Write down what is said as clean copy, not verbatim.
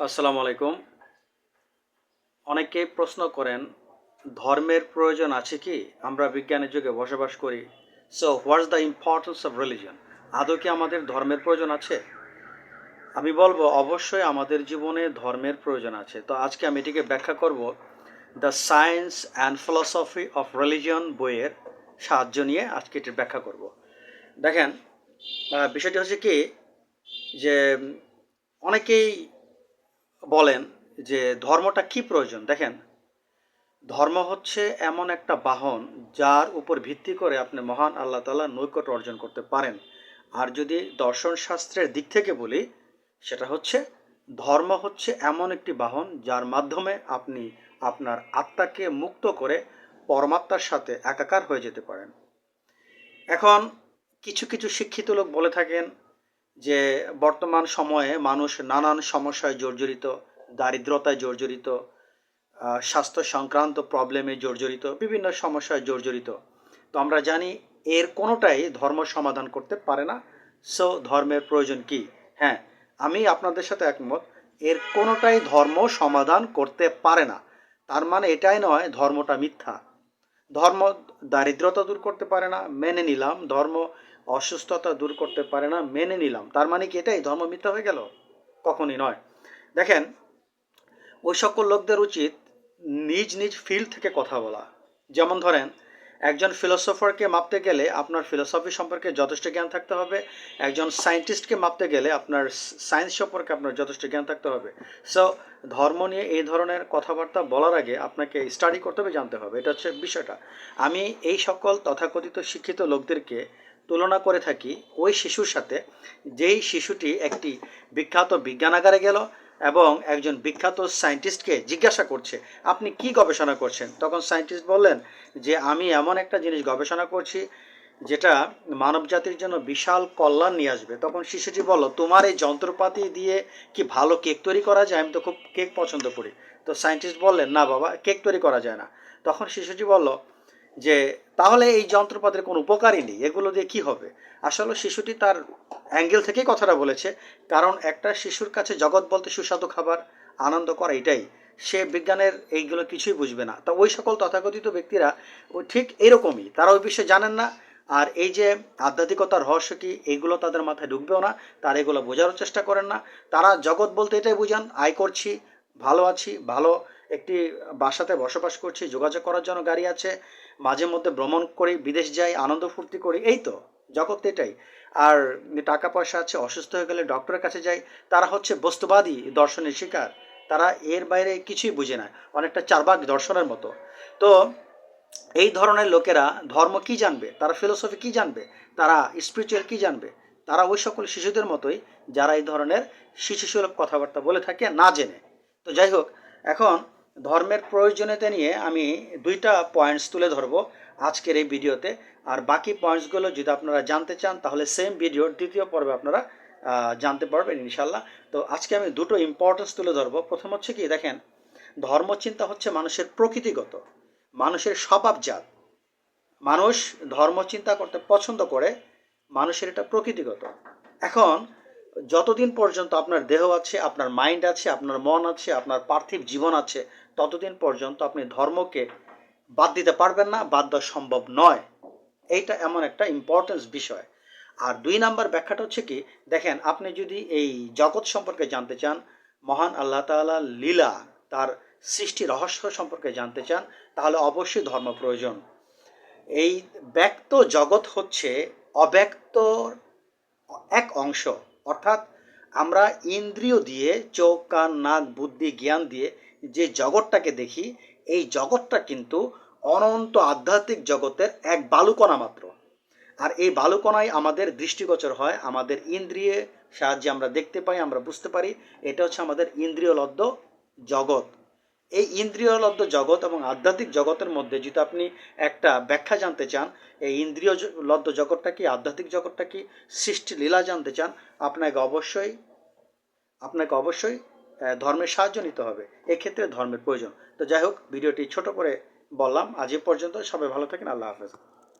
আসসালামু আলাইকুম। অনেকেই প্রশ্ন করেন, ধর্মের প্রয়োজন আছে কি? আমরা বিজ্ঞানের যুগে বসবাস করি। So what's the importance of religion? আদৌ কি আমাদের ধর্মের প্রয়োজন আছে? আমি বলবো অবশ্যই আমাদের জীবনে ধর্মের প্রয়োজন আছে। তো আজকে আমি এটিকে ব্যাখ্যা করব the science and philosophy of religion বইয়ের সাহায্য নিয়ে আজকে এটির ব্যাখ্যা করব। দেখেন, বিষয়টি হচ্ছে কি যে অনেকেই বলেন যে ধর্মটা কি প্রয়োজন। দেখেন, ধর্ম হচ্ছে এমন একটা বাহন যার উপর ভিত্তি করে আপনি মহান আল্লাহ তাআলার নৈকট্য অর্জন করতে পারেন। আর যদি দর্শন শাস্ত্রের দিক থেকে বলি, সেটা হচ্ছে ধর্ম হচ্ছে এমন একটি বাহন যার মাধ্যমে আপনি আপনার আত্মাকে মুক্ত করে পরমাত্মার সাথে একাকার হয়ে যেতে পারেন। এখন কিছু কিছু শিক্ষিত লোক বলে থাকেন যে বর্তমান সময়ে মানুষ নানান সমস্যায় জর্জরিত, দারিদ্রতায় জর্জরিত, স্বাস্থ্য সংক্রান্ত প্রবলেমে জর্জরিত, বিভিন্ন সমস্যায় জর্জরিত। তো আমরা জানি এর কোনোটাই ধর্ম সমাধান করতে পারে না। সো ধর্মের প্রয়োজন কি? হ্যাঁ, আমি আপনাদের সাথে একমত, এর কোনোটাই ধর্ম সমাধান করতে পারে না। তার মানে এটাই নয় ধর্মটা মিথ্যা। ধর্ম দারিদ্রতা দূর করতে পারে না, মেনে নিলাম। ধর্ম অসুস্থতা দূর করতে পারে না, মেনে নিলাম। তার মানে কি এটাই ধর্ম মিথ্যা হয়ে গেল? কখনই নয়। দেখেন, ওই সকল লোকদের উচিত নিজ নিজ ফিল্ড থেকে কথা বলা। যেমন ধরেন, একজন ফিলোসফারকে মাপতে গেলে আপনার ফিলোসফি সম্পর্কে যথেষ্ট জ্ঞান থাকতে হবে। একজন সায়েন্টিস্টকে মাপতে গেলে আপনার সায়েন্স সম্পর্কে আপনার যথেষ্ট জ্ঞান থাকতে হবে। সো ধর্ম নিয়ে এই ধরনের কথাবার্তা বলার আগে আপনাকে স্টাডি করতে হবে, জানতে হবে। এটা হচ্ছে বিষয়টা। আমি এই সকল তথাকথিত শিক্ষিত লোকদেরকে তুলনা করে থাকি ওই শিশুর সাথে, যেই শিশুটি একটি বিখ্যাত বিজ্ঞানাগারে গেল এবং একজন বিখ্যাত সায়েন্টিস্টকে জিজ্ঞাসা করছে, আপনি কি গবেষণা করছেন? তখন সায়েন্টিস্ট বললেন যে আমি এমন একটা জিনিস গবেষণা করছি যেটা মানব জাতির জন্য বিশাল কল্যাণ নিয়ে আসবে। তখন শিশুটি বলল, তোমার এই যন্ত্রপাতি দিয়ে কি ভালো কেক তৈরি করা যায়? আমি তো খুব কেক পছন্দ করি। তো সায়েন্টিস্ট বললেন, না বাবা, কেক তৈরি করা যায় না। তখন শিশুটি বলল যে তাহলে এই যন্ত্রপাতির কোনো উপকারই নেই, এগুলো দিয়ে কি হবে? আসলে শিশুটি তার অ্যাঙ্গেল থেকেই কথাটা বলেছে। কারণ একটা শিশুর কাছে জগৎ বলতে সুস্বাদু খাবার, আনন্দ করা, এটাই। সে বিজ্ঞানের এইগুলো কিছুই বুঝবে না। তা ওই সকল তথাকথিত ব্যক্তিরা ওই ঠিক এরকমই, তারা ওই বিষয়ে জানেন না। আর এই যে আধ্যাত্মিকতার রহস্য কি, এইগুলো তাদের মাথায় ঢুকবেও না। তারা এগুলো বোঝারও চেষ্টা করেন না। তারা জগৎ বলতে এটাই বুঝান, আয় করছি, ভালো আছি, ভালো একটি বাসাতে বসবাস করছি, যোগাযোগ করার জন্য গাড়ি আছে, মাঝে মধ্যে ভ্রমণ করি, বিদেশ যাই, আনন্দ ফুর্তি করি, এই তো জগৎ এটাই। আর টাকা পয়সা আছে, অসুস্থ হয়ে গেলে ডক্টরের কাছে যাই। তারা হচ্ছে বস্তুবাদী দর্শনের শিকার। তারা এর বাইরে কিছুই বুঝে না, অনেকটা চার্বাক দর্শনের মতো। তো এই ধরনের লোকেরা ধর্ম কি জানবে? তারা ফিলোসফি কি জানবে? তারা স্পিরিচুয়াল কি জানবে? তারা ওই সকল শিশুদের মতোই, যারা এই ধরনের শিশুসুলভ কথাবার্তা বলে থাকে না জেনে। তো যাই হোক, এখন ধর্মের প্রয়োজনীয়তা নিয়ে আমি দুইটা পয়েন্টস তুলে ধরবো আজকের এই ভিডিওতে। আর বাকি পয়েন্টসগুলো যদি আপনারা জানতে চান, তাহলে সেম ভিডিওর দ্বিতীয় পর্বে আপনারা জানতে পারবেন ইনশাল্লাহ। তো আজকে আমি দুটো ইম্পর্টেন্স তুলে ধরবো। প্রথম হচ্ছে কি, দেখেন, ধর্মচিন্তা হচ্ছে মানুষের প্রকৃতিগত, মানুষের স্বভাবজাত। মানুষ ধর্ম চিন্তা করতে পছন্দ করে, মানুষের এটা প্রকৃতিগত। এখন যতদিন পর্যন্ত আপনার দেহ আছে, আপনার মাইন্ড আছে, আপনার মন আছে, আপনার পার্থিব জীবন আছে, ততদিন পর্যন্ত আপনি ধর্মকে বাদ দিতে পারবেন না, বাদ দেওয়া সম্ভব নয়। এইটা এমন একটা ইম্পর্টেন্স বিষয়। আর দুই নাম্বার ব্যাখ্যাটা হচ্ছে কি, দেখেন, আপনি যদি এই জগৎ সম্পর্কে জানতে চান, মহান আল্লাহ তাআলার লীলা, তার সৃষ্টি রহস্য সম্পর্কে জানতে চান, তাহলে অবশ্যই ধর্ম প্রয়োজন। এই ব্যক্ত জগৎ হচ্ছে অব্যক্তর এক অংশ। অর্থাৎ আমরা ইন্দ্রিয় দিয়ে, চোখ, কান, নাক, বুদ্ধি, জ্ঞান দিয়ে যে জগৎটাকে দেখি, এই জগৎটা কিন্তু অনন্ত আধ্যাত্মিক জগতের এক বালুকণা মাত্র। আর এই বালুকণায় আমাদের দৃষ্টিগোচর হয়, আমাদের ইন্দ্রিয়ে সাহায্যে আমরা দেখতে পাই, আমরা বুঝতে পারি। এটা হচ্ছে আমাদের ইন্দ্রিয়লব্ধ জগৎ। এই ইন্দ্রিয়লব্ধ জগৎ এবং আধ্যাত্মিক জগতের মধ্যে যদি আপনি একটা ব্যাখ্যা জানতে চান, এই ইন্দ্রিয় লব্ধ জগৎটা কি, আধ্যাত্মিক জগৎটা কি, সৃষ্টি লীলা জানতে চান, আপনাকে অবশ্যই ধর্মের সাহায্য নিতে হবে। এক্ষেত্রে ধর্মের প্রয়োজন। তো যাই হোক, ভিডিওটি ছোট করে বললাম। আজ এ পর্যন্ত। সবাই ভালো থাকেন। আল্লাহ হাফেজ।